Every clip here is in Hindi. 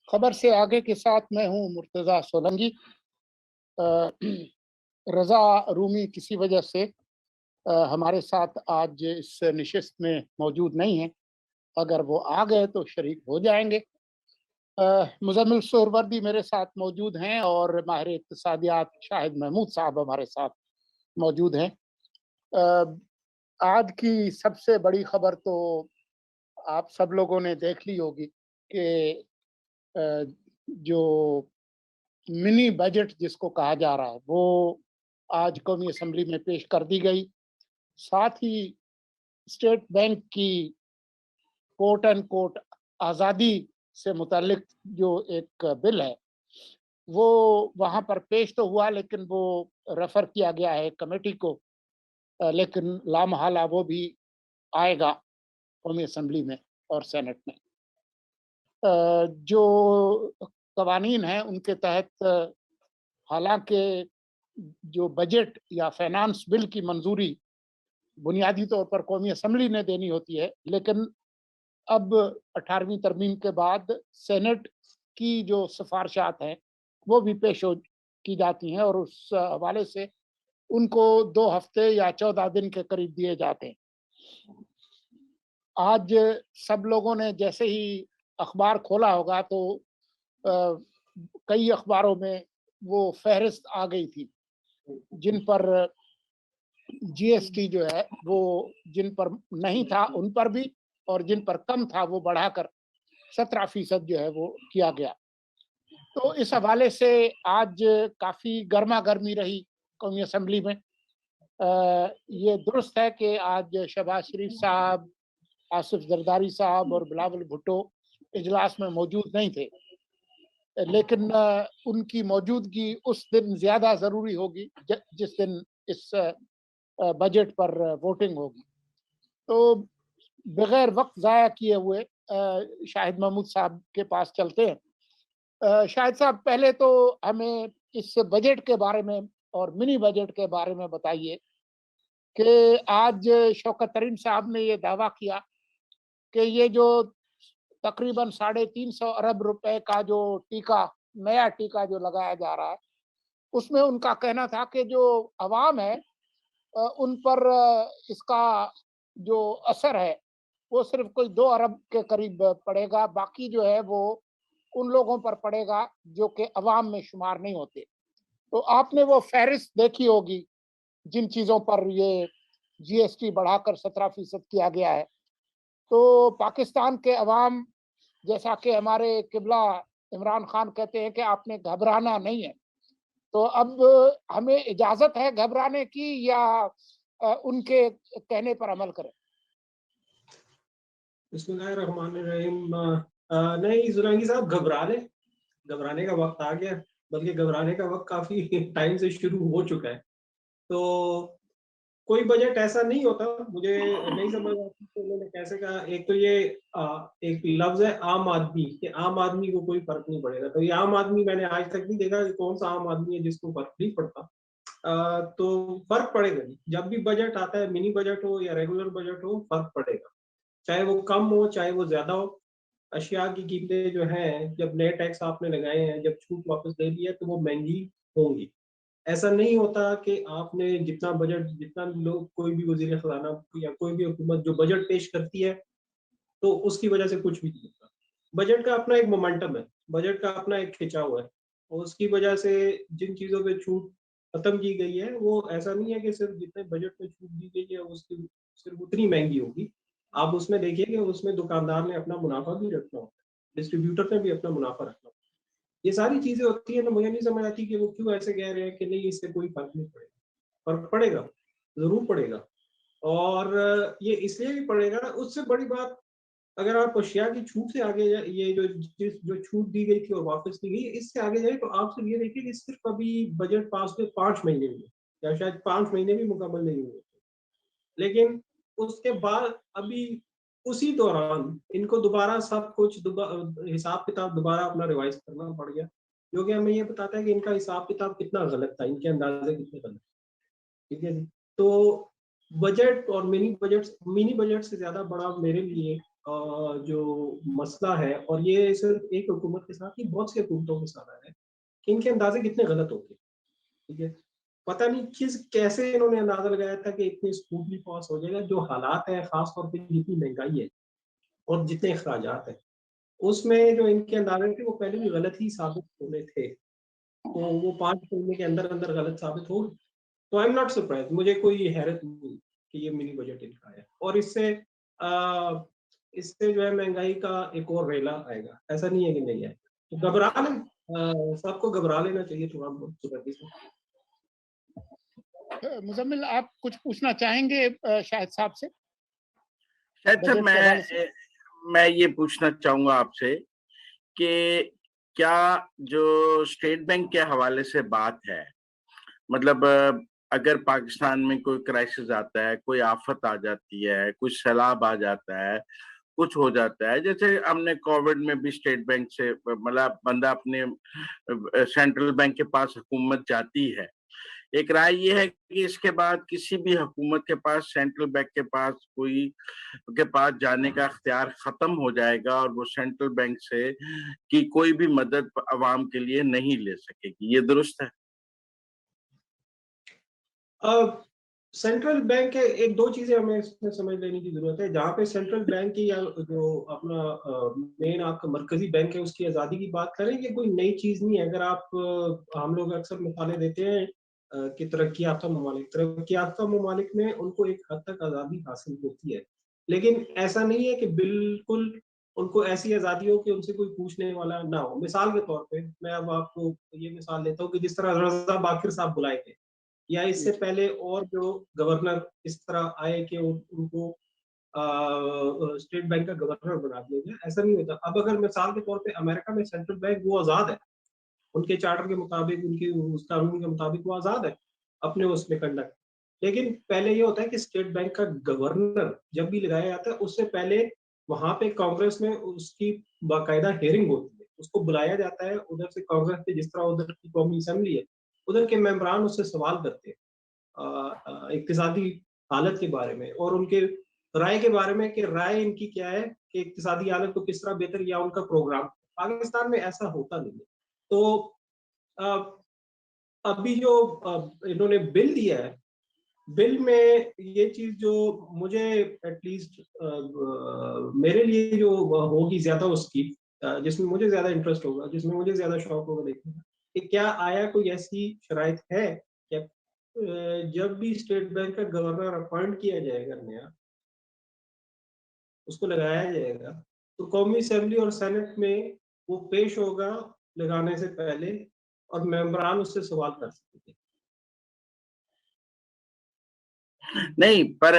खबर से आगे के साथ मैं हूँ मुर्तज़ा सोलंकी। अ, रज़ा रूमी किसी वजह से हमारे साथ आज इस नशिस्त में मौजूद नहीं है। अगर वो आ गए तो शरीक हो जाएँगे। मुज़म्मिल सोहरवर्दी मेरे साथ मौजूद हैं और माहिर इक़्तिसादियात शाहिद महमूद साहब हमारे साथ मौजूद हैं। अ, आज की सबसे बड़ी खबर तो आप सब लोगों ने देख ली होगी कि अ, जो मिनी बजट जिसको कहा जा रहा है, वो आज कौमी असेंबली में पेश कर दी गई। साथ ही स्टेट बैंक की कोट एंड कोट आज़ादी से मुतालिक जो एक बिल है, वो वहाँ पर पेश तो हुआ लेकिन वो रेफ़र किया गया है कमेटी को। लेकिन लामहला वो भी आएगा कौमी असेंबली में और सेनेट में। जो कवानीन हैं उनके तहत हालाँकि जो बजट या फाइनेंस बिल की मंजूरी बुनियादी तौर पर कौमी असेंबली ने देनी होती है, लेकिन अब 18वीं तरमीम के बाद सेनेट की जो सिफारिशात हैं, वो भी पेश हो की जाती हैं और उस हवाले से उनको 2 हफ्ते या 14 दिन के करीब दिए जाते हैं। आज सब लोगों ने जैसे ही अखबार खोला होगा तो अ, कई अखबारों में वो फ़हरिस्त आ गई थी, जिन पर जीएसटी जो है वो जिन पर नहीं था उन पर भी और जिन पर कम था वो बढ़ाकर 17% जो है वो किया गया। तो इस हवाले से आज काफ़ी गरमा-गर्मी रही कौमी असेंबली में। ये दुरुस्त है कि आज शहबाज शरीफ साहब, आसिफ जरदारी साहब और बिलावल भुट्टो इजलास में मौजूद नहीं थे। लेकिन उनकी मौजूदगी उस दिन ज़्यादा ज़रूरी होगी जिस दिन इस बजट पर वोटिंग होगी। तो बगैर वक़्त ज़ाया किए हुए शाहिद महमूद साहब के पास चलते हैं। शाहिद साहब पहले तो हमें इस बजट के बारे में और मिनी बजट के बारे में बताइए कि आज शौकत तरीन साहब ने ये दावा किया कि ये जो तकरीबन 350 अरब रुपए का जो टीका नया टीका जो लगाया जा रहा है, उसमें उनका कहना था कि जो अवाम है उन पर इसका जो असर है, वो सिर्फ़ कोई 2 अरब के करीब पड़ेगा, बाकी जो है वो उन लोगों पर पड़ेगा जो कि अवाम में शुमार नहीं होते। तो आपने वो फ़हरिस्त देखी होगी, जिन चीज़ों पर ये जीएसटी बढ़ाकर 17% किया गया है। तो पाकिस्तान के अवाम जैसा कि हमारे किबला इमरान खान कहते हैं कि आपने घबराना नहीं है। तो अब हमें इजाज़त है घबराने की या उनके कहने पर अमल करें? बिस्मिल्लाहिर्रहमानिर्रहीम। नहीं जुरैनी साहब, घबराने का वक्त आ गया, बल्कि घबराने का वक्त काफी टाइम से शुरू हो चुका है। तो कोई बजट ऐसा नहीं होता, मुझे नहीं समझ आती कि उन्होंने कैसे कहा। एक तो ये एक लफ्ज है आम आदमी, कि आम आदमी को कोई फर्क नहीं पड़ेगा। तो ये आम आदमी मैंने आज तक नहीं देखा कि कौन सा आम आदमी है जिसको फर्क नहीं पड़ता। तो फर्क पड़ेगा जी, जब भी बजट आता है, मिनी बजट हो या रेगुलर बजट हो, फर्क पड़ेगा। चाहे वो कम हो चाहे वो ज्यादा हो। अशिया की कीमतें जो हैं, जब नए टैक्स आपने लगाए हैं, जब छूट वापस दे दी है, तो वो महंगी होंगी। ऐसा नहीं होता कि आपने जितना बजट, जितना लोग, कोई भी वजीर खजाना या कोई भी हुकूमत जो बजट पेश करती है, तो उसकी वजह से कुछ भी नहीं होता। बजट का अपना एक मोमेंटम है, बजट का अपना एक खिंचाव है, और उसकी वजह से जिन चीजों पे छूट खत्म की गई है, वो ऐसा नहीं है कि सिर्फ जितने बजट में छूट दी गई है उसकी सिर्फ उतनी महंगी होगी। आप उसमें देखिए कि उसमें दुकानदार ने अपना मुनाफा भी रखना होता है, डिस्ट्रीब्यूटर ने भी अपना मुनाफा रखना होता है। ये सारी चीजें होती है ना, मुझे नहीं समझ आती कि वो क्यों ऐसे कह रहे हैं कि नहीं, इससे कोई फर्क नहीं पड़ेगा। फर्क पड़ेगा, जरूर पड़ेगा। और ये इसलिए भी पड़ेगा, उससे बड़ी बात, अगर आप अशिया की छूट से आगे ये जो छूट दी गई थी और वापस दी गई, इससे आगे जाए तो आप सिर्फ ये देखिए कि सिर्फ अभी बजट पास हुए 5 महीने हुए, या शायद 5 महीने भी मुकम्मल नहीं हुए, लेकिन उसके बाद अभी उसी दौरान इनको दोबारा सब कुछ हिसाब किताब दोबारा अपना रिवाइज करना पड़ गया, जो कि हमें ये बताता है कि इनका हिसाब किताब कितना गलत था, इनके अंदाजे कितने गलत। ठीक है जी। तो बजट और मिनी बजट से ज्यादा बड़ा मेरे लिए जो मसला है, और ये सिर्फ एक हुकूमत के साथ नहीं, बहुत सी हुकूमतों के साथ है कि इनके अंदाजे कितने गलत होते हैं। ठीक है, पता नहीं कैसे इन्होंने अंदाजा लगाया था कि इतनी स्मूथली पास हो जाएगा। जो हालात है, खास तौर पे जितनी महंगाई है और जितने अखराजात है, उसमें जो इनके अंदाजे थे वो पहले भी गलत ही साबित होने थे। तो वो 5 महीने के अंदर अंदर गलत साबित हो गए। तो आई एम नॉट सरप्राइज, मुझे कोई हैरत नहीं कि ये मिनी बजट इनका है, और इससे जो है महंगाई का एक और रेला आएगा। ऐसा नहीं है कि नहीं आएगा, तो घबरा लें, सबको घबरा लेना चाहिए थोड़ा बहुत सुरक्षित से। मुजम्मिल, आप कुछ पूछना चाहेंगे शाहिद साहब से? शायद सर मैं ये पूछना चाहूंगा आपसे कि क्या जो स्टेट बैंक के हवाले से बात है, मतलब अगर पाकिस्तान में कोई क्राइसिस आता है, कोई आफत आ जाती है, कुछ सैलाब आ जाता है, कुछ हो जाता है, जैसे हमने कोविड में भी स्टेट बैंक से, मतलब बंदा अपने सेंट्रल बैंक के पास हुकूमत जाती है, एक राय ये है कि इसके बाद किसी भी हुकूमत के पास, सेंट्रल बैंक के पास, कोई के पास जाने का इख्तियार खत्म हो जाएगा और वो सेंट्रल बैंक से की कोई भी मदद अवाम के लिए नहीं ले सकेगी। ये दुरुस्त है? सेंट्रल बैंक के एक दो चीजें हमें इसमें समझ लेने की जरूरत है। जहाँ पे सेंट्रल बैंक की या जो अपना मेन आपका मरकजी बैंक है उसकी आजादी की बात करें, ये कोई नई चीज नहीं है। अगर आप हम लोग अक्सर मिसालें देते हैं कि तरक्की याफ्ता ममालिक में उनको एक हद तक आजादी हासिल होती है, लेकिन ऐसा नहीं है कि बिल्कुल उनको ऐसी आजादी हो कि उनसे कोई पूछने वाला ना हो। मिसाल के तौर पे मैं अब आपको ये मिसाल देता हूँ कि जिस तरह रजा बाकिर साहब बुलाए थे, या इससे पहले और जो गवर्नर इस तरह आए कि उनको स्टेट बैंक का गवर्नर बना दिया गया, ऐसा नहीं होता। अब अगर मिसाल के तौर पे अमेरिका में सेंट्रल बैंक वो आजाद है, उनके चार्टर के मुताबिक, उनकी उस कानून के मुताबिक वो आजाद है अपने उसमें कंडक्ट। लेकिन पहले ये होता है कि स्टेट बैंक का गवर्नर जब भी लगाया जाता है, उससे पहले वहां पे कांग्रेस में उसकी बाकायदा हियरिंग होती है, उसको बुलाया जाता है उधर से कांग्रेस से, जिस तरह उधर की कौमी असेंबली है, उधर के मेंबरान उससे सवाल करते हैं इक्तिसादी हालत के बारे में और उनके राय के बारे में कि राय इनकी क्या है कि इक्तिसादी हालत को किस तरह बेहतर, या उनका प्रोग्राम। पाकिस्तान में ऐसा होता नहीं है। तो अभी जो इन्होंने बिल दिया है, बिल में ये चीज जो मुझे एटलीस्ट मेरे लिए जो होगी ज्यादा उसकी, जिसमें मुझे ज्यादा इंटरेस्ट होगा, जिसमें मुझे ज्यादा शौक होगा देखने का, कि क्या आया कोई ऐसी शराइत है क्या जब भी स्टेट बैंक का गवर्नर अपॉइंट किया जाएगा, नया उसको लगाया जाएगा, तो कौमी असेंबली और सेनेट में वो पेश होगा लगाने से पहले और मेंबरान उससे सवाल कर सकते हैं। नहीं, पर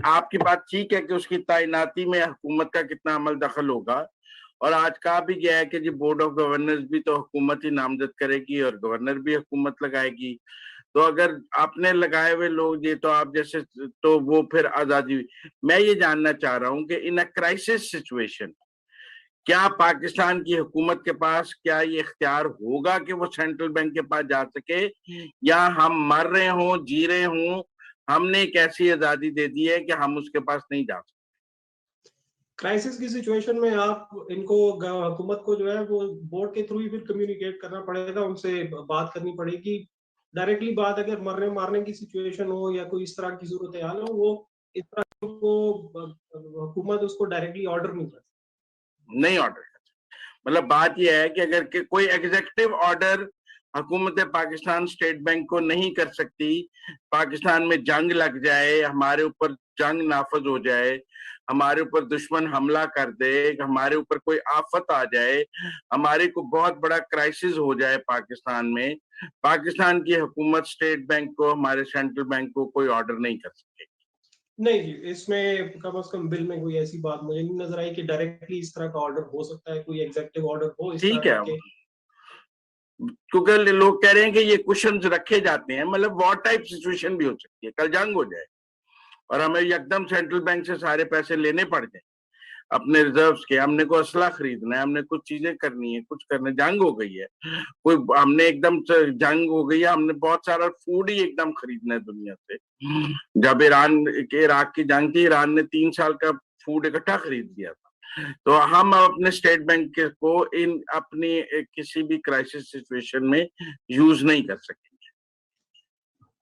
आपकी बात ठीक है कि उसकी तैनाती में हुकूमत का कितना अमल दखल होगा, और आज कहा भी गया है कि जी बोर्ड ऑफ गवर्नर्स भी तो हुकूमत ही नामजद करेगी और गवर्नर भी हुकूमत लगाएगी। तो अगर आपने लगाए हुए लोग ये, तो आप जैसे, तो वो फिर आजादी। मैं ये जानना चाह रहा हूं कि इन अ क्राइसिस सिचुएशन क्या पाकिस्तान की हुकूमत के पास क्या ये इख्तियार होगा कि वो सेंट्रल बैंक के पास जा सके, या हम मर रहे हों, जी रहे हों, हमने एक ऐसी आजादी दे दी है कि हम उसके पास नहीं जा सकते? क्राइसिस की सिचुएशन में आप इनको, हुकूमत को जो है वो बोर्ड के थ्रू ही फिर कम्युनिकेट करना पड़ेगा, उनसे बात करनी पड़ेगी। डायरेक्टली बात अगर मरने मारने की सिचुएशन हो या कोई इस तरह की सूरत हाल हो, वो इस तरह को हुकूमत उसको डायरेक्टली ऑर्डर नहीं कर सकती। नहीं ऑर्डर कर सकती। मतलब बात यह है कि अगर के कोई एग्जीक्यूटिव ऑर्डर हुकूमत पाकिस्तान स्टेट बैंक को नहीं कर सकती, पाकिस्तान में जंग लग जाए, हमारे ऊपर जंग नाफज हो जाए, हमारे ऊपर दुश्मन हमला कर दे, हमारे ऊपर कोई आफत आ जाए, हमारे को बहुत बड़ा क्राइसिस हो जाए पाकिस्तान में, पाकिस्तान की हुकूमत स्टेट बैंक को, हमारे सेंट्रल बैंक को कोई ऑर्डर नहीं कर सकती। नहीं जी, इसमें कम से कम बिल में कोई ऐसी बात मुझे नहीं नजर आई कि डायरेक्टली इस तरह का ऑर्डर हो सकता है, कोई एग्जीक्यूटिव ऑर्डर हो इस ठीक तरह है, के। क्योंकि लोग कह रहे हैं कि ये क्वेश्चंस रखे जाते हैं, मतलब वॉर टाइप सिचुएशन भी हो सकती है, कल जंग हो जाए और हमें एकदम सेंट्रल बैंक से सारे पैसे लेने पड़ जाए अपने रिजर्व्स के, हमने को असला खरीदना है, हमने कुछ चीजें करनी है, कुछ करने, जंग हो गई है, कोई हमने एकदम जंग हो गई है, हमने बहुत सारा फूड ही एकदम खरीदना है दुनिया से। जब ईरान के इराक की जंग थी, ईरान ने 3 साल का फूड इकट्ठा खरीद लिया था। तो हम अपने स्टेट बैंक को इन अपनी किसी भी क्राइसिस सिचुएशन में यूज नहीं कर सकेंगे।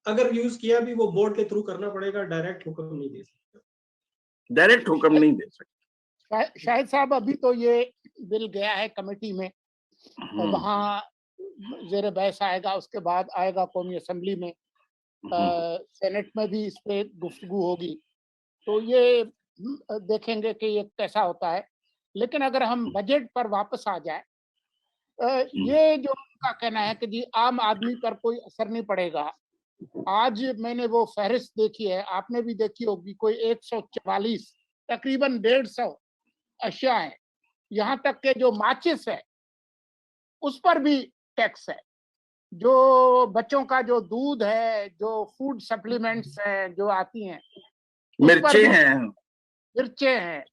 अगर यूज किया भी वो बोर्ड के थ्रू करना पड़ेगा, डायरेक्ट हुक्म नहीं दे सकते। डायरेक्ट हुक्म नहीं दे सकते। शाहिद साहब, अभी तो ये बिल गया है कमेटी में और वहाँ जेर बहस आएगा, उसके बाद आएगा कौमी असेंबली में, सेनेट में भी इस पे गुफ्तगू होगी, तो ये देखेंगे कि ये कैसा होता है। लेकिन अगर हम बजट पर वापस आ जाए, ये जो उनका कहना है कि जी आम आदमी पर कोई असर नहीं पड़ेगा। आज मैंने वो फहरिस्त देखी है, आपने भी देखी होगी, कोई 144 तकरीबन 150 अशिया है, यहाँ तक के जो माचिस है उस पर भी टैक्स है, जो बच्चों का जो दूध है, जो फूड सप्लीमेंट्स हैं जो आती हैं, मिर्चे हैं।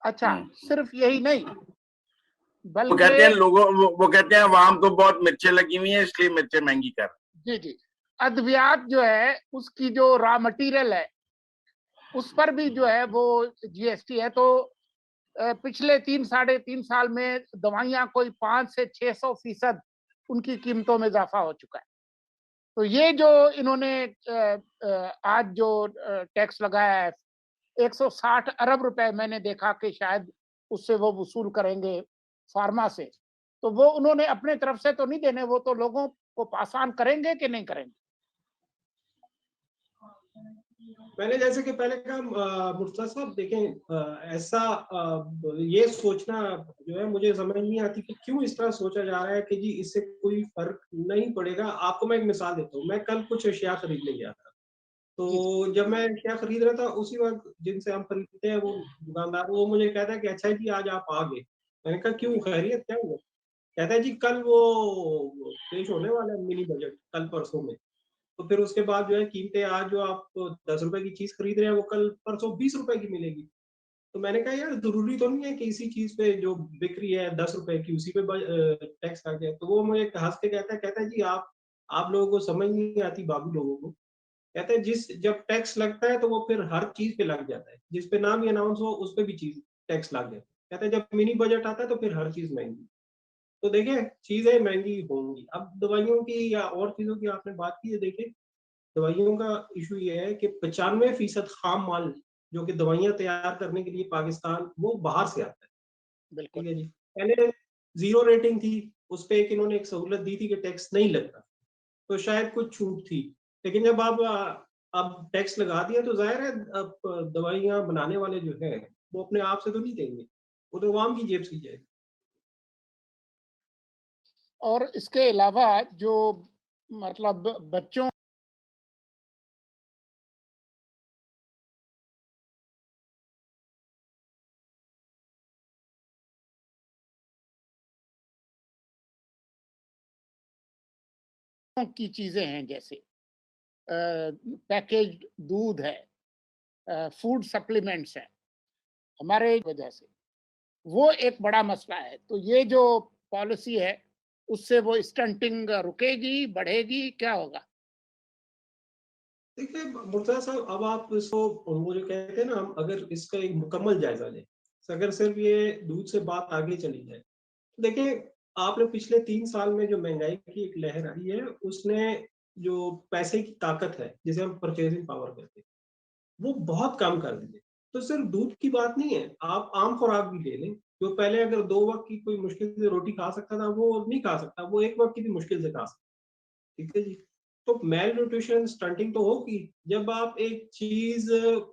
अच्छा, सिर्फ यही नहीं, वो कहते हैं वो कहते हैं अवाम को बहुत मिर्चें लगी हुई हैं इसलिए मिर्चें महंगी कर। जी, अद्वियात जो है उसकी जो रॉ मटेरियल है उस पर भी जो है वो जीएसटी है। तो पिछले 3-3.5 साल में दवाइयां कोई 500 से 600% उनकी कीमतों में इजाफा हो चुका है। तो ये जो इन्होंने आज जो टैक्स लगाया है 160 अरब रुपए, मैंने देखा कि शायद उससे वो वसूल करेंगे फार्मा से, तो वो उन्होंने अपने तरफ से तो नहीं देने, वो तो लोगों को पास ऑन करेंगे कि नहीं करेंगे। मैंने जैसे कि पहले कहा मुर्तजा साहब, देखें ऐसा ये सोचना जो है मुझे समझ नहीं आती कि क्यों इस तरह सोचा जा रहा है कि जी इससे कोई फर्क नहीं पड़ेगा। आपको मैं एक मिसाल देता हूँ, मैं कल कुछ अशिया खरीदने गया था, तो जब मैं अशिया खरीद रहा था उसी वक्त जिनसे हम खरीदते हैं वो दुकानदार, वो मुझे कहता है कि अच्छा जी आज आप आ गए। मैंने कहा क्यों, खैरियत क्या हुआ? कहता है जी कल वो पेश होने वाला है मिनी बजट, कल परसों में, तो फिर उसके बाद जो है कीमतें आज जो आप 10 रुपए की चीज खरीद रहे हैं वो कल परसों 20 रुपए की मिलेगी। तो मैंने कहा यार जरूरी तो नहीं है कि इसी चीज पे जो बिक रही है 10 रुपए की उसी पे टैक्स आ गया। तो वो मुझे हंस के कहता है जी आप लोगों को समझ नहीं आती, बाबू लोगों को। कहते हैं जब टैक्स लगता है तो वो फिर हर चीज पे लग जाता है, जिस पे नाम ही अनाउंस हो उस पे भी चीज टैक्स लग जाता है। कहते हैं जब मिनी बजट आता है तो फिर हर चीज महंगी। तो देखिए चीजें महंगी होंगी। अब दवाइयों की या और चीजों की आपने बात की है, देखिए दवाइयों का इशू ये है कि 95% खाम माल जो कि दवाइयां तैयार करने के लिए पाकिस्तान, वो बाहर से आता है। ठीक है जी, पहले 0 रेटिंग थी, उस पर इन्होंने एक सहूलत दी थी कि टैक्स नहीं लगता, तो शायद कुछ छूट थी। लेकिन जब अब टैक्स लगा दिया तो जाहिर है अब दवाइयां बनाने वाले जो है वो अपने आप से तो नहीं देंगे, वो तो आवाम की जेब से जाएगी। और इसके अलावा जो मतलब बच्चों की चीजें हैं, जैसे पैकेज्ड दूध है, फूड सप्लीमेंट्स है, हमारे वजह से वो एक बड़ा मसला है। तो ये जो पॉलिसी है उससे वो स्टंटिंग रुकेगी, बढ़ेगी, क्या होगा? देखिए मुर्तजा साहब, अब आप इसको वो जो कहते हैं ना, हम अगर इसका एक मुकम्मल जायजा लें, अगर सिर्फ ये दूध से बात आगे चली जाए, तो देखिए आपने पिछले 3 साल में जो महंगाई की एक लहर आई है, उसने जो पैसे की ताकत है जिसे हम परचेजिंग पावर कहते हैं वो बहुत कम कर दी है। तो सिर्फ दूध की बात नहीं है, आप आम खुराक भी ले लें, जो पहले अगर 2 वक्त की कोई मुश्किल से रोटी खा सकता था वो नहीं खा सकता, वो 1 वक्त की भी मुश्किल से खा सकता। ठीक है जी। तो मेल न्यूट्रिशन स्टंटिंग तो होगी जब आप एक चीज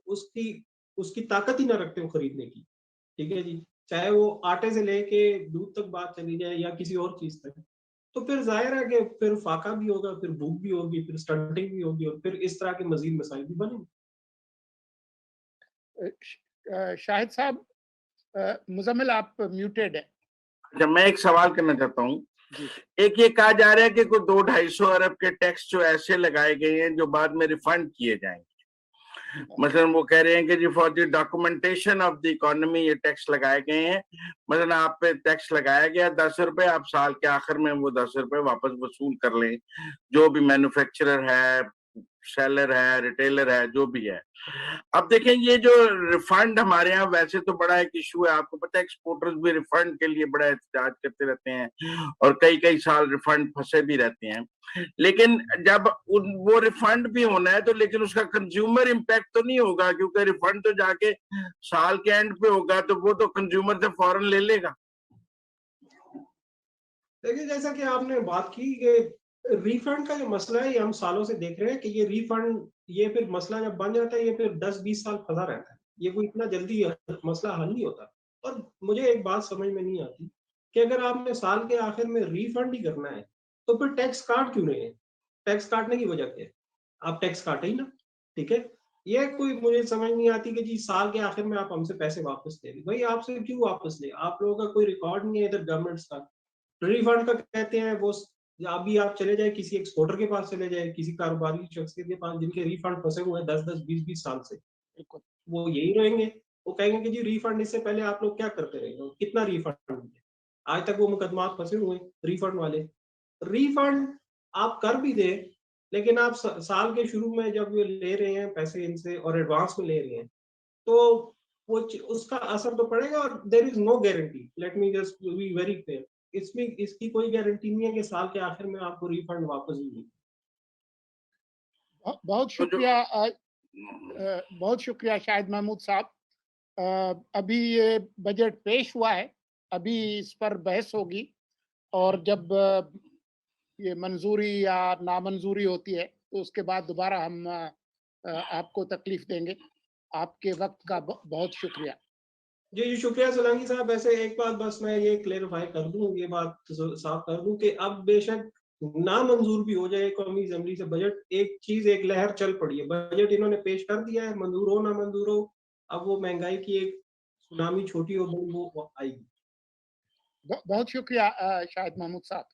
उसकी उसकी ताकत ही ना रखते हो खरीदने की। ठीक है जी, चाहे वो आटे से लेके दूध तक बात चली जाए या किसी और चीज तक, तो फिर जाहिर है कि फिर फाका भी होगा, फिर भूख भी होगी, फिर स्टंटिंग भी होगी और फिर इस तरह के मजीद मसाइल भी बनेंगे। शाहिद साहब, मुजम्मिल आप म्यूटेड है। अच्छा, मैं एक सवाल करना चाहता हूँ। जी। एक ये कहा जा रहा है कि कुछ 200-250 अरब के टैक्स जो ऐसे लगाए गए हैं जो बाद में रिफंड किए जाएंगे। मतलब वो कह रहे हैं कि जी for the documentation of the economy ये टैक्स लगाए गए हैं। मतलब आप पे टैक्स लगाया गया 10 रुपए, आप साल के आखिर में वो 10 रुपए वापस वसूल कर लें। जो भी मैन्युफैक्चरर है, सेलर है, रिटेलर है, जो भी है। अब देखें, ये जो रिफंड हमारे यहाँ वैसे तो बड़ा एक इशू है, आपको पता है एक्सपोर्टर्स भी रिफंड के लिए बड़ा एहतजाज करते रहते हैं और कई कई साल रिफंड फंसे भी रहते हैं। लेकिन जब वो रिफंड भी होना है तो लेकिन उसका कंज्यूमर इम्पैक्ट तो नहीं होगा, क्योंकि रिफंड तो जाके साल के एंड पे होगा, तो वो तो कंज्यूमर से फौरन ले लेगा। देखिए, जैसा कि आपने बात की कि रिफंड का जो मसला है, ये हम सालों से देख रहे हैं कि ये रिफंड, ये फिर मसला जब बन जाता है, ये फिर 10-20 साल फंसा रहता है। ये कोई इतना जल्दी मसला हल नहीं होता। और मुझे एक बात समझ में नहीं आती कि अगर आपने साल के आखिर में रिफंड ही करना है, तो फिर टैक्स काट क्यों रहे हैं? टैक्स काटने की वजह क्या है? आप टैक्स काटे ही ना, ठीक है? ये कोई मुझे समझ नहीं आती कि जी साल के आखिर में आप हमसे पैसे वापस ले लें। भाई, आपसे क्यों वापस लें? आप लोगों का कोई रिकॉर्ड नहीं है इधर गवर्नमेंट्स का। रिफंड का कहते हैं वो, अभी आप चले जाए किसी एक्सपोर्टर के पास, चले जाए किसी कारोबारी शख्स के पास जिनके रिफंड फंसे हुए हैं 10-10, 20-20 साल से, बिल्कुल। वो यही रहेंगे। वो कहेंगे कि जी रिफंड, इससे पहले आप लोग क्या करते रहे हो, कितना रिफंड दिया? आज तक वो मुकदमा फंसे हुए रिफंड वाले। रिफंड आप कर भी दे, लेकिन आप साल के शुरू में जब ये ले रहे हैं पैसे इनसे और एडवांस में ले रहे हैं, तो वो उसका असर तो पड़ेगा। और there is no guarantee, let me just be very clear, इसमें इसकी कोई गारंटी नहीं है कि साल के आखिर में आपको रिफंड वापस मिलेगी। बहुत तो जो शुक्रिया बहुत शुक्रिया शाहिद महमूद साहब। अभी ये बजट पेश हुआ है, अभी इस पर बहस होगी और जब ये मंजूरी या नामंजूरी होती है तो उसके बाद दोबारा हम आपको तकलीफ देंगे। आपके वक्त का बहुत शुक्रिया। जी, शुक्रिया सोलंकी साहब। वैसे एक बात बस मैं ये क्लेरिफाई कर दूं, ये बात साफ कर दूं कि अब बेशक ना मंजूर भी हो जाए कौमी असेंबली से बजट, एक चीज, एक लहर चल पड़ी है। बजट इन्होंने पेश कर दिया है, मंजूर हो ना मंजूर हो, अब वो महंगाई की एक सुनामी छोटी हो बड़ी वो आएगी। बहुत शुक्रिया शाहिद महमूद साहब।